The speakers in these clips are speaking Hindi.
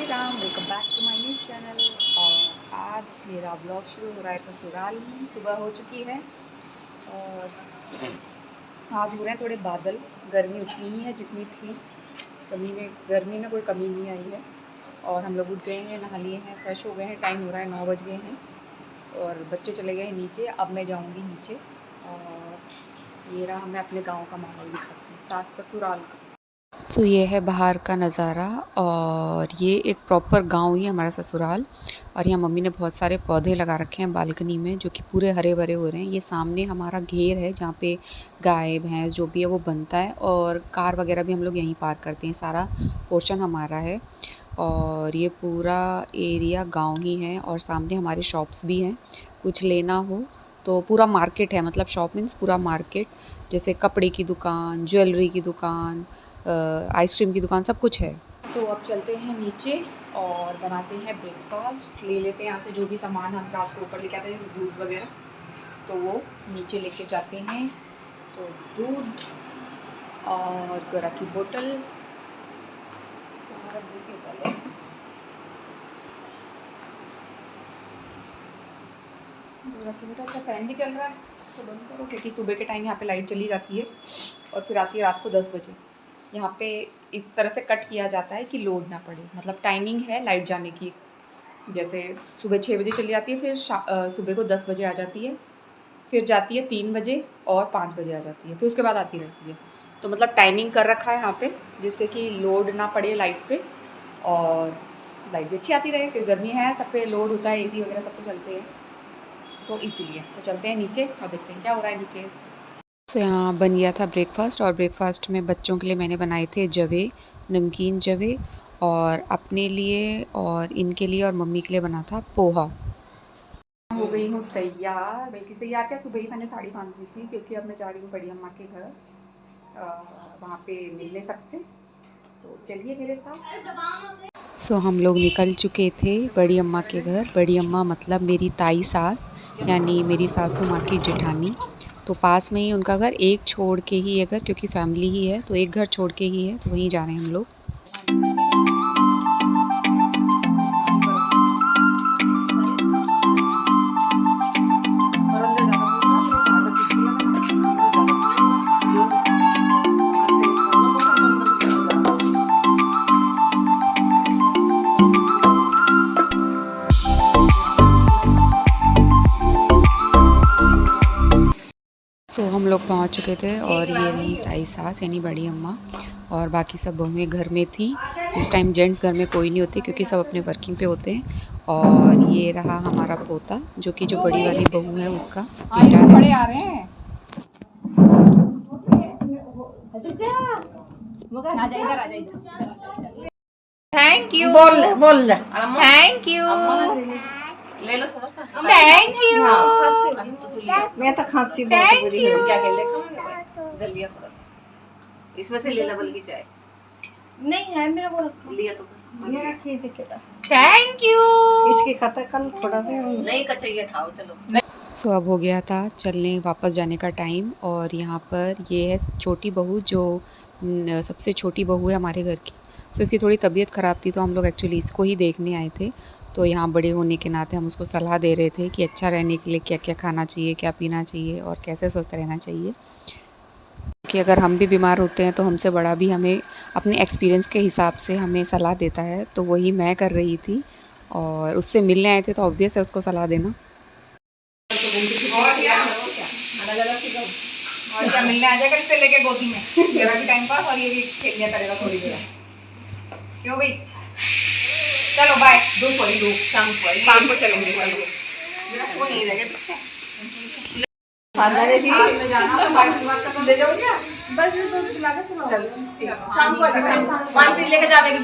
Ram, welcome back to my new channel. और आज मेरा ब्लॉग शुरू हो रहा है ससुराल में। सुबह हो चुकी है और आज हो रहे हैं थोड़े बादल। गर्मी उतनी ही है जितनी थी, गर्मी में कोई कमी नहीं आई है। और हम लोग उठ गए हैं, नहा लिए हैं, फ्रेश हो गए हैं। टाइम हो रहा है 9 बज गए हैं और बच्चे चले गए हैं नीचे। अब मैं जाऊँगी नीचे और ये रहा, मैं अपने गाँव का माहौल दिखाती हूँ, सास ससुराल का। सो ये है बाहर का नज़ारा और ये एक प्रॉपर गांव ही है हमारा ससुराल। और यहाँ मम्मी ने बहुत सारे पौधे लगा रखे हैं बालकनी में, जो कि पूरे हरे भरे हो रहे हैं। ये सामने हमारा घेर है जहाँ पे गाय भैंस जो भी है वो बनता है, और कार वगैरह भी हम लोग यहीं पार्क करते हैं। सारा पोर्शन हमारा है और ये पूरा एरिया गाँव ही है। और सामने हमारे शॉप्स भी हैं, कुछ लेना हो तो पूरा मार्केट है। मतलब शॉप मीन्स पूरा मार्केट, जैसे कपड़े की दुकान, ज्वेलरी की दुकान, आइसक्रीम की दुकान, सब कुछ है। तो अब चलते हैं नीचे और बनाते हैं ब्रेकफास्ट। ले लेते हैं यहाँ से जो भी सामान हम रात को ऊपर लेके आते हैं, दूध वगैरह, तो वो नीचे लेके जाते हैं। तो दूध और गरा की बोतल, अच्छा फ़ैन भी चल रहा है तो बंद करो, क्योंकि सुबह के टाइम यहाँ पे लाइट चली जाती है और फिर आती है रात को 10 बजे। यहाँ पे इस तरह से कट किया जाता है कि लोड ना पड़े, मतलब टाइमिंग है लाइट जाने की। जैसे सुबह 6 बजे चली जाती है, फिर सुबह को 10 बजे आ जाती है, फिर जाती है 3 बजे और 5 बजे आ जाती है, फिर उसके बाद आती रहती है। तो मतलब टाइमिंग कर रखा है यहाँ पे, जिससे कि लोड ना पड़े लाइट पे और लाइट भी अच्छी आती रहे, क्योंकि गर्मी है, सब पे लोड होता है, AC वगैरह सब पे चलते हैं, तो इसीलिए। तो चलते हैं नीचे और देखते हैं क्या हो रहा है नीचे। तो यहाँ बन गया था ब्रेकफास्ट, और ब्रेकफास्ट में बच्चों के लिए मैंने बनाए थे जवे, नमकीन जवे, और अपने लिए और इनके लिए और मम्मी के लिए बना था पोहा। हो गई हूँ तैयार, बल्कि से यार क्या सुबह ही मैंने साड़ी बांध दी थी, क्योंकि अब मैं जा रही हूँ बड़ी अम्मा के घर, वहाँ पे मिलने सबसे। तो चलिए मेरे साथ। सो हम लोग निकल चुके थे बड़ी अम्मा के घर। बड़ी अम्मा मतलब मेरी ताई सास, यानी मेरी सासू माँ की जेठानी। तो पास में ही उनका घर, एक छोड़ के ही है घर, क्योंकि फैमिली ही है तो एक घर छोड़ के ही है, तो वहीं जा रहे हैं हम लोग। तो हम लोग पहुंच चुके थे और ये रही ताई सास यानी बड़ी अम्मा, और बाकी सब बहुएं घर में थी। इस टाइम जेंट्स घर में कोई नहीं होते, क्योंकि सब अपने वर्किंग पे होते हैं। और ये रहा हमारा पोता, जो कि जो बड़ी वाली बहू है उसका बेटा है। थैंक यू, बोल बोल, थैंक यू, ले लो थोड़ा सा, थैंक यू। मैं तो खांसी बहुत बुरी है, क्या कह ले, जल्दी थोड़ा सा इसमें से ले लो, बल्कि चाय नहीं है मेरा, वो रखा लिया तो बस, मेरा खींच के थैंक यू। इसकी खाता कल थोड़ा सा नहीं का चाहिए, खाओ चलो। सो अब हो गया था चलने वापस जाने का टाइम, और यहाँ पर ये है छोटी बहू, जो सबसे छोटी बहू है हमारे घर की। सो इसकी थोड़ी तबीयत ख़राब थी, तो हम लोग एक्चुअली इसको ही देखने आए थे। तो यहाँ बड़े होने के नाते हम उसको सलाह दे रहे थे कि अच्छा रहने के लिए क्या क्या खाना चाहिए, क्या पीना चाहिए और कैसे स्वस्थ रहना चाहिए। कि अगर हम भी बीमार होते हैं तो हमसे बड़ा भी हमें अपने एक्सपीरियंस के हिसाब से हमें सलाह देता है, तो वही मैं कर रही थी। और उससे मिलने आए थे तो ऑब्वियस है उसको सलाह देना। और क्या मिलने आ जाएगा इससे लेके गोदी में, मेरा भी टाइम पास और ये भी खेल लिया करेगा थोड़ी देर। क्यों भाई, चलो बाय। धूप शाम को चलेंगे। वो नहीं रहेगा में जाना तो बाइक का ले जाओ क्या, बस शाम को लेके जावेगी।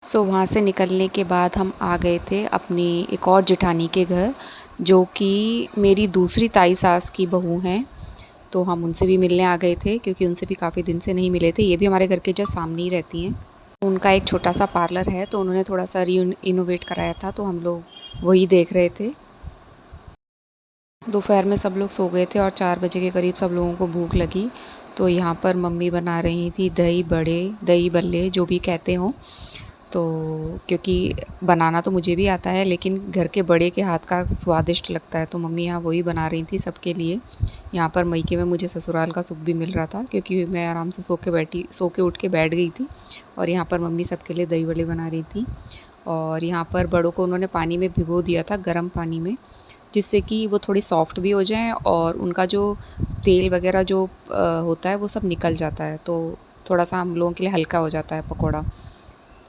सो वहाँ से निकलने के बाद हम आ गए थे अपनी एक और जेठानी के घर, जो कि मेरी दूसरी ताई सास की बहू हैं। तो हम उनसे भी मिलने आ गए थे, क्योंकि उनसे भी काफ़ी दिन से नहीं मिले थे। ये भी हमारे घर के जस्ट सामने ही रहती हैं। उनका एक छोटा सा पार्लर है, तो उन्होंने थोड़ा सा इनोवेट कराया था, तो हम लोग वही देख रहे थे। दोपहर में सब लोग सो गए थे और 4 बजे के करीब सब लोगों को भूख लगी, तो यहाँ पर मम्मी बना रही थी दही बड़े, दही बल्ले जो भी कहते हों। तो क्योंकि बनाना तो मुझे भी आता है, लेकिन घर के बड़े के हाथ का स्वादिष्ट लगता है, तो मम्मी यहाँ वही बना रही थी सबके लिए। यहाँ पर मायके में मुझे ससुराल का सुख भी मिल रहा था, क्योंकि मैं आराम से सो के उठ के बैठ गई थी, और यहाँ पर मम्मी सबके लिए दही बड़े बना रही थी। और यहाँ पर बड़ों को उन्होंने पानी में भिगो दिया था, गर्म पानी में, जिससे कि वो थोड़ी सॉफ्ट भी हो जाएं और उनका जो तेल वगैरह जो होता है वो सब निकल जाता है, तो थोड़ा सा हम लोगों के लिए हल्का हो जाता है पकौड़ा।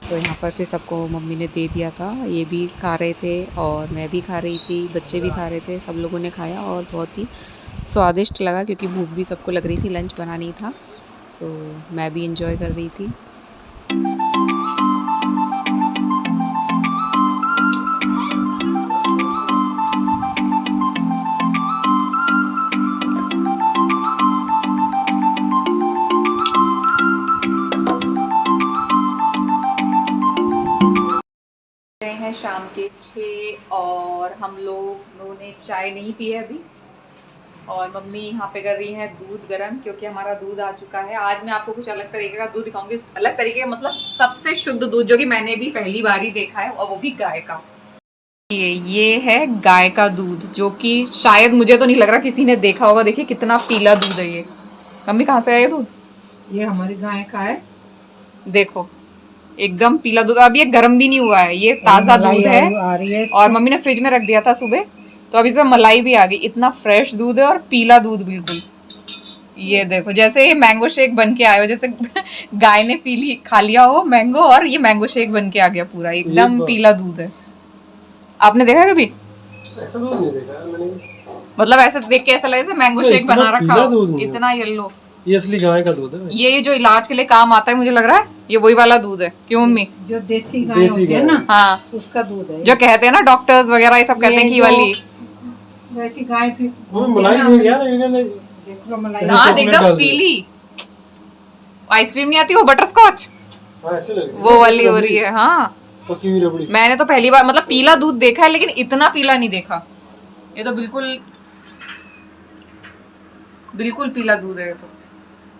तो यहाँ पर फिर सबको मम्मी ने दे दिया था, ये भी खा रहे थे और मैं भी खा रही थी, बच्चे भी खा रहे थे, सब लोगों ने खाया और बहुत ही स्वादिष्ट लगा, क्योंकि भूख भी सबको लग रही थी, लंच बना नहीं था। सो मैं भी इंजॉय कर रही थी। हैं शाम के 6 और हम लोगों ने चाय नहीं पी है अभी, और मम्मी यहाँ पे कर रही है दूध गरम, क्योंकि हमारा दूध आ चुका है। आज मैं आपको कुछ अलग तरीके का दूध दिखाऊंगी, अलग तरीके का मतलब सबसे शुद्ध दूध, जो कि मैंने भी पहली बार ही देखा है, और वो भी गाय का। ये है गाय का दूध, जो कि शायद, मुझे तो नहीं लग रहा किसी ने देखा होगा। देखिए कितना पीला दूध है ये। मम्मी कहाँ से आया दूध? ये हमारी गाय का है। देखो एकदम पीला दूध, अभी ये गर्म भी नहीं हुआ है, ये ताजा दूध है, और मम्मी ने फ्रिज में रख दिया था सुबह, तो अब इसमें मलाई भी आ गई। इतना फ्रेश दूध है और पीला दूध बिल्कुल। ये देखो जैसे ये मैंगो शेक बन के आया हो, जैसे गाय ने खा लिया हो मैंगो, और ये मैंगो शेक बन के आ गया पूरा, एकदम पीला दूध है। आपने देखा कभी? ऐसा दूध नहीं देखा मैंने। मतलब ऐसे देख के ऐसा लगे जैसे मैंगो शेक बना रखा हो, इतना येलो। ये असली गाय का दूध है। ये जो इलाज के लिए काम आता है, मुझे लग रहा है ये वही वाला दूध है। क्यों मम्मी? जो देसी गाय होती है ना, हाँ, उसका दूध है। जो कहते हैं ना डॉक्टर्स वगैरह ये सब कहते हैं कि वाली वैसी गाय फिर मलाई नहीं यार, देख लो मलाई। हाँ एकदम पीली। आइसक्रीम नहीं आती वो बटर स्कॉच, ऐसे लग वो वाली हो रही है। हाँ पकी हुई रबड़ी। मैंने तो पहली बार मतलब पीला दूध देखा है, लेकिन इतना पीला नहीं देखा। ये तो बिल्कुल बिल्कुल पीला दूध है, तो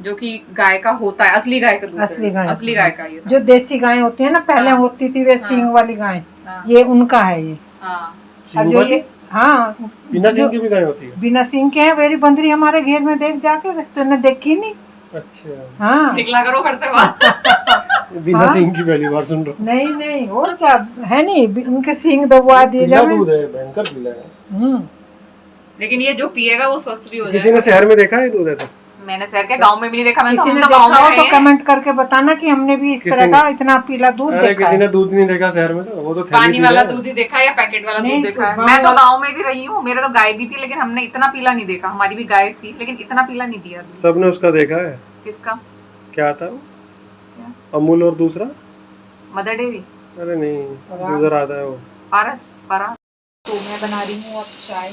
जो कि गाय का होता है, असली गाय का दूध। असली गाय का ये जो देसी गाय होती है ना, पहले होती थी वे सींग वाली गाय, ये उनका है ये। और जो ये बिना सींग की भी गाय होती है? बिना सींग के है। वेरी बंदरी हमारे घेर में देख जाके, तूने देखी नहीं? अच्छा हाँ, दिखला करो हर से बिना सींग की पहली बार सुन रहा हूँ। नहीं और क्या है, नहीं उनके सींग दबवा दिए जाए। दूध है, भयंकर पीला है। लेकिन ये जो पिएगा वो स्वस्थ भी हो जाएगा। किसी ने शहर में देखा है दूध ऐसा? मैंने शहर के गांव में भी नहीं देखा। मैंने किसी ने देखा हो तो कमेंट करके बताना कि हमने भी इस तरह का इतना पीला दूध देखा है। किसी ने दूध नहीं देखा शहर में, तो वो तो पानी वाला दूध ही देखा है या पैकेट वाला दूध देखा है। मैं तो गांव में भी रही हूँ, मेरे तो गाय भी थी, लेकिन हमने इतना पीला नहीं देखा। हमारी भी गाय थी, लेकिन इतना पीला नहीं दिया। सबने उसका देखा है। किसका? क्या था वो? अमूल और दूसरा मदर डेयरी। अरे नहीं, दूसरा आता है वो पारस। तो मैं बना रही हूँ अब चाय,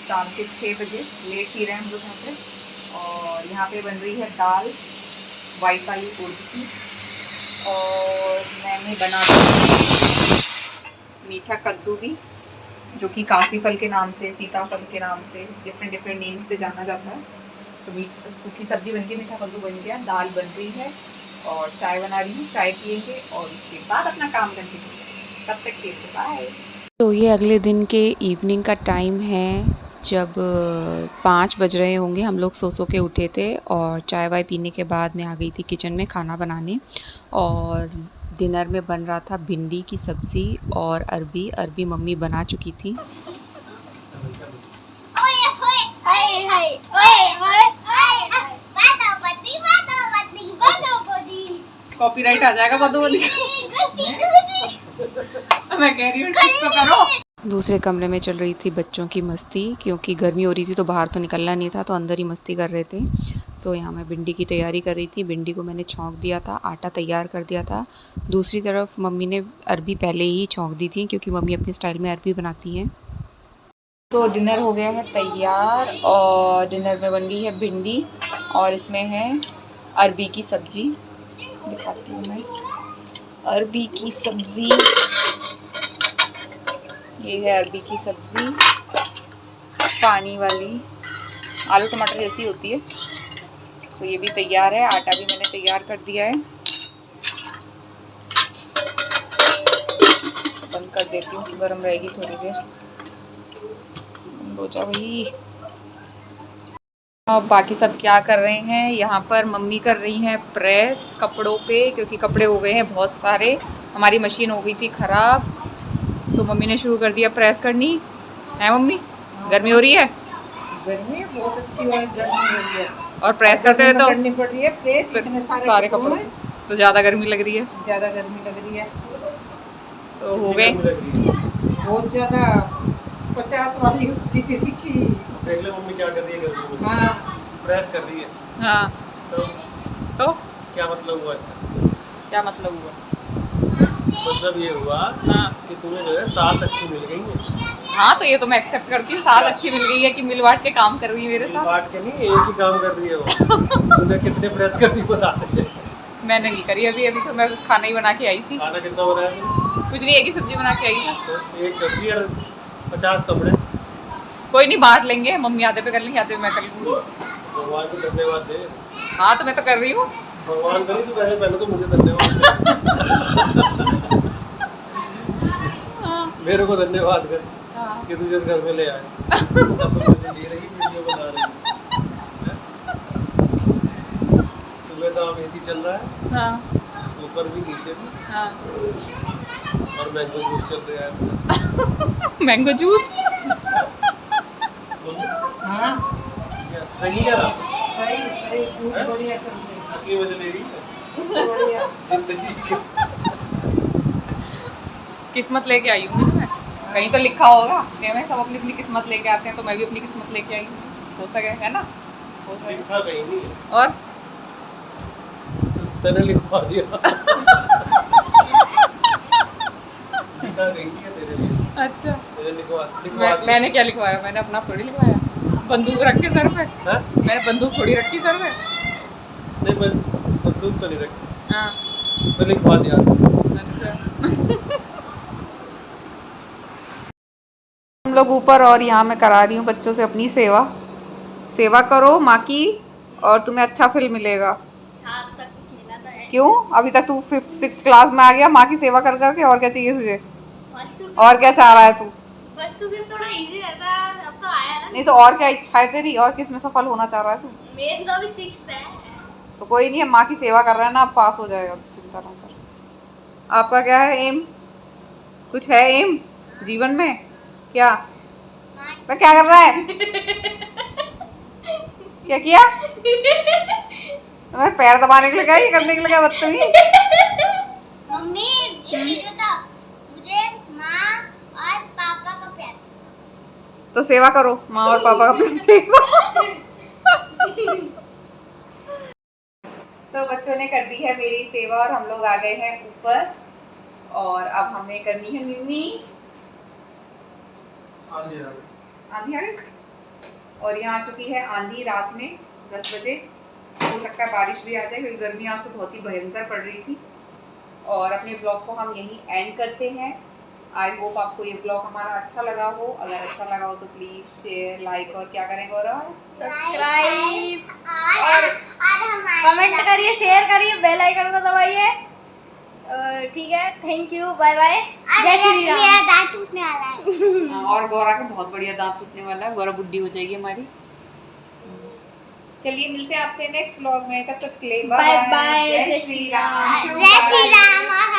शाम के 6 बजे, लेट ही रहे हम लोग यहाँ पे। और यहाँ पे बन रही है दाल वाइट वाली उड़द की, और मैंने बना दिया मीठा कद्दू भी, जो कि काफ़ी फल के नाम से, सीताफल के नाम से, डिफरेंट नेम से जाना जाता है। तो सूखी सब्जी बन गई, मीठा कद्दू बन गया, दाल बन रही है, और चाय बना रही हूँ। चाय पियेंगे और उसके बाद अपना काम कंटिन्यू करेंगे। तब तक के बाय। तो ये अगले दिन के इवनिंग का टाइम है, जब 5 बज रहे होंगे। हम लोग सो के उठे थे, और चाय वाय पीने के बाद मैं आ गई थी किचन में खाना बनाने। और डिनर में बन रहा था भिंडी की सब्ज़ी और अरबी मम्मी बना चुकी थी। कॉपीराइट आ जाएगा बदोबदी। मैं कह रही हूँ तो करो। दूसरे कमरे में चल रही थी बच्चों की मस्ती, क्योंकि गर्मी हो रही थी तो बाहर तो निकलना नहीं था, तो अंदर ही मस्ती कर रहे थे। सो यहाँ मैं भिंडी की तैयारी कर रही थी। भिंडी को मैंने छौंक दिया था, आटा तैयार कर दिया था। दूसरी तरफ मम्मी ने अरबी पहले ही छौंक दी थी, क्योंकि मम्मी अपने स्टाइल में अरबी बनाती हैं। तो डिनर हो गया है तैयार, और डिनर में बन गई है भिंडी, और इसमें है अरबी की सब्ज़ी। दिखाती हूँ मैं अरबी की सब्ज़ी। ये है अरबी की सब्ज़ी, पानी वाली आलू टमाटर जैसी होती है। तो ये भी तैयार है, आटा भी मैंने तैयार कर दिया है। बंद कर देती हूँ, गर्म रहेगी थोड़ी देर। हो जा भाई। अब बाकी सब क्या कर रहे हैं, यहाँ पर मम्मी कर रही हैं प्रेस कपड़ों पे, क्योंकि कपड़े हो गए हैं बहुत सारे। हमारी मशीन हो गई थी ख़राब, तो मम्मी ने शुरू कर दिया प्रेस करनी है। मम्मी गर्मी हो रही है? गर्मी बहुत अच्छी है, गर्मी हो रही है और प्रेस करते हुए तो करनी पड़ रही है प्रेस, इतने सारे कपड़ों तो ज़्यादा गर्मी लग रही है। ज्यादा गर्मी लग रही है, तो हो गए बहुत ज्यादा 50 वाली उस डिग्री की। देख ले मम्मी क्या कर रही है गर्मी में। हाँ प्रेस कर रही है। हाँ, तो क्या मतलब हुआ इसका? क्या मतलब हुआ? मतलब ये हुआ हाँ कि तुम्हें जो है सास अच्छी मिल गई है। हाँ, तो ये तो मैं एक्सेप्ट करती हूँ, सास अच्छी मिल गई है कि मिल बांट के काम कर रही है मेरे साथ। बांट के नहीं, एक ही काम कर रही है वो। तूने कितने प्रेस कर दी बताते हैं। मैंने नहीं करी अभी, अभी तो मैं बस खाना ही बना के आई थी। खाना कितना बनाया तुमने? कुछ नहीं, एक ही सब्जी बना के आई थी। बस एक सब्जी और 50 कपड़े। कोई नहीं, बांट लेंगे, मम्मी आधे पे कर लेंगे, आधे पे मैं कर लूँगी। भगवान को धन्यवाद दे। हाँ तो मैं तो कर रही हूँ। भगवान करी तो वैसे पहले तो मुझे धन्यवाद दे। हाँ मेरे को धन्यवाद कर हाँ। कि तुझे इस घर में ले आए। तब तो मुझे ले रही वीडियो बना रही है। सुबह शाम एसी चल रहा है, हाँ ऊपर भी नीचे भी, हाँ। और मैंगो जूस चल रहा है इसमें। Mango juice. हाँ क्या सही कह रहा? सही सही, बहुत बढ़िया चल रही है, असली मजे ले रही है बहुत बढ़िया। जिंदगी के। किस्मत लेके आई हूँ मैं। कहीं तो लिखा होगा कि मैं सब अपनी अपनी किस्मत लेके आते हैं, तो मैं भी अपनी किस्मत लेके आई हूँ। हो सके, है ना? हो सके। लिखा कहीं नहीं है, और तूने लिखवा दिया। लिखा कहीं नहीं है तेरे लिए। अच्छा, तेरे लिखवा दिया। मैंने क्या लिखवाया? मैंने अपना थोड़ी लिखवाया। बंदूक रख के सर पे? हाँ? मैंने बंदूक थोड़ी रखी सर पे। नहीं मैं बंदूक तो नहीं रखी, हाँ मैं लिखवा दिया। अच्छा। हम लोग ऊपर, और यहाँ मैं करा रही हूँ बच्चों से अपनी सेवा। सेवा करो माँ की, और तुम्हें अच्छा फल मिलेगा। आज तक कुछ मिला तो है। क्यों? अभी तक तू 5th 6th क्लास में आ गया माँ की सेवा कर करके, और क्या चाहिए तुझे? वस्तु और क्या चाह रहा है तू? वस्तु भी थोड़ा इजी रहता है, अब तो आया ना। नहीं तो और क्या इच्छा है तेरी? और किस में सफल होना चाह रहा है तू? मेन तो अभी 6th है। तो कोई नहीं है, माँ की सेवा कर रहा है ना, अब पास हो जाएगा, तो चिंता ना कर। आपका क्या है एम? कुछ है एम जीवन में? क्या? मैं क्या कर रहा है? क्या किया? मैं पैर दबाने के लिए क्या, ये करने के लिए क्या बदतमीज? मम्मी एक चीज बताओ, मुझे माँ और पापा का प्यार तो सेवा करो, माँ और पापा का प्यार चाहिए। तो बच्चों ने कर दी है मेरी सेवा, और हम लोग आ गए हैं ऊपर, और अब हमें करनी है निन्नी। आंधी आ गई, और यहाँ आ चुकी है आंधी रात में 10 बजे। हो सकता है बारिश भी आ जाए, क्योंकि गर्मी आज तो बहुत ही भयंकर पड़ रही थी। और अपने ब्लॉग को हम यहीं एंड करते हैं। आई होप आपको ये ब्लॉग हमारा अच्छा लगा हो। अगर अच्छा लगा हो तो प्लीज़ शेयर, लाइक, और क्या करें गौरव? सब्सक्राइब और कमेंट करिए, शेयर करिए, बेल आइकन को दबाइए। ठीक है, थैंक यू, बाय बाय, जय श्री राम। मेरा दांत टूटने वाला है। हाँ, और गौरा का बहुत बढ़िया दांत टूटने वाला है। गौरा बुड्ढी हो जाएगी हमारी। चलिए मिलते हैं आपसे नेक्स्ट व्लॉग में, तब तक के लिए बाय बाय, जय श्री राम। जय श्री राम।